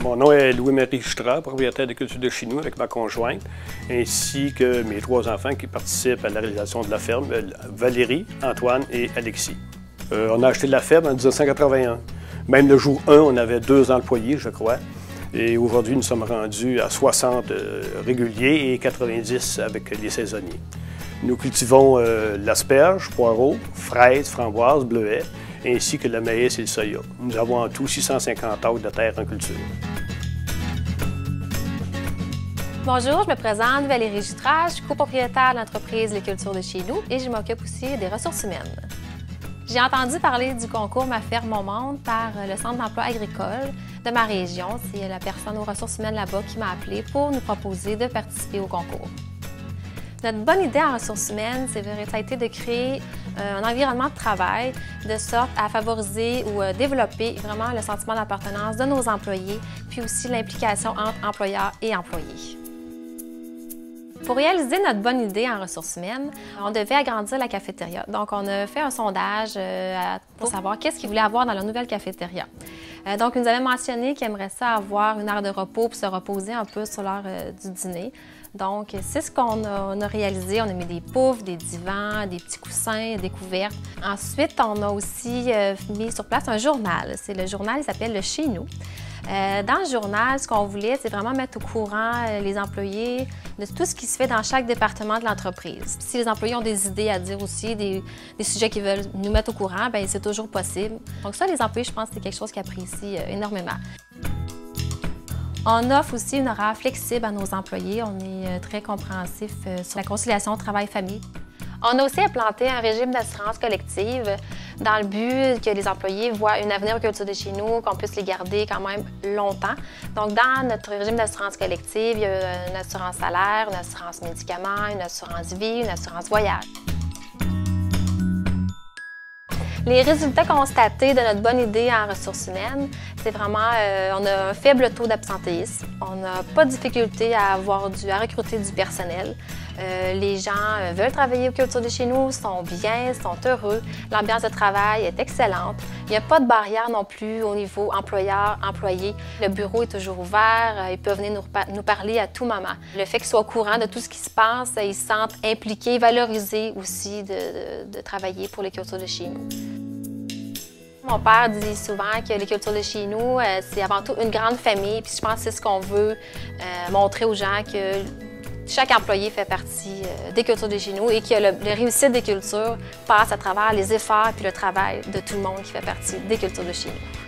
Mon nom est Louis-Marie Jutra, propriétaire de Culture de chez nous avec ma conjointe, ainsi que mes 3 enfants qui participent à la réalisation de la ferme, Valérie, Antoine et Alexis. On a acheté la ferme en 1981. Même le jour 1, on avait 2 employés, je crois. Et aujourd'hui, nous sommes rendus à 60 réguliers et 90 avec les saisonniers. Nous cultivons l'asperge, poireaux, fraises, framboises, bleuets, ainsi que le maïs et le soya. Nous avons en tout 650 acres de terre en culture. Bonjour, je me présente, Valérie Jutra, je suis copropriétaire de l'entreprise Les Cultures de chez nous et je m'occupe aussi des ressources humaines. J'ai entendu parler du concours Ma ferme, mon monde par le Centre d'emploi agricole de ma région. C'est la personne aux ressources humaines là-bas qui m'a appelé pour nous proposer de participer au concours. Notre bonne idée en ressources humaines, ça a été de créer un environnement de travail de sorte à favoriser ou développer vraiment le sentiment d'appartenance de nos employés, puis aussi l'implication entre employeurs et employés. Pour réaliser notre bonne idée en ressources humaines, on devait agrandir la cafétéria. Donc, on a fait un sondage pour savoir qu'est-ce qu'ils voulaient avoir dans leur nouvelle cafétéria. Donc, ils nous avaient mentionné qu'ils aimeraient ça avoir une heure de repos pour se reposer un peu sur l'heure du dîner. Donc, c'est ce qu'on a réalisé. On a mis des poufs, des divans, des petits coussins, des couvertes. Ensuite, on a aussi mis sur place un journal. C'est le journal, il s'appelle le Chez nous. Dans le journal, ce qu'on voulait, c'est vraiment mettre au courant les employés de tout ce qui se fait dans chaque département de l'entreprise. Si les employés ont des idées à dire aussi, des sujets qu'ils veulent nous mettre au courant, bien, c'est toujours possible. Donc ça, les employés, je pense que c'est quelque chose qu'ils apprécient énormément. On offre aussi une horaire flexible à nos employés. On est très compréhensif sur la conciliation travail-famille. On a aussi implanté un régime d'assurance collective dans le but que les employés voient un avenir aux cultures de chez nous, qu'on puisse les garder quand même longtemps. Donc, dans notre régime d'assurance collective, il y a une assurance salaire, une assurance médicaments, une assurance vie, une assurance voyage. Les résultats constatés de notre bonne idée en ressources humaines, c'est vraiment, on a un faible taux d'absentéisme, on n'a pas de difficulté à recruter du personnel. Les gens veulent travailler aux cultures de chez nous, sont bien, sont heureux. L'ambiance de travail est excellente. Il n'y a pas de barrière non plus au niveau employeur-employé. Le bureau est toujours ouvert, ils peuvent venir nous parler à tout moment. Le fait qu'ils soient au courant de tout ce qui se passe, ils se sentent impliqués, valorisés aussi de travailler pour les cultures de chez nous. Mon père dit souvent que les cultures de chez nous, c'est avant tout une grande famille. Puis je pense que c'est ce qu'on veut montrer aux gens, que chaque employé fait partie des cultures de chez nous et que la réussite des cultures passe à travers les efforts et le travail de tout le monde qui fait partie des cultures de chez nous.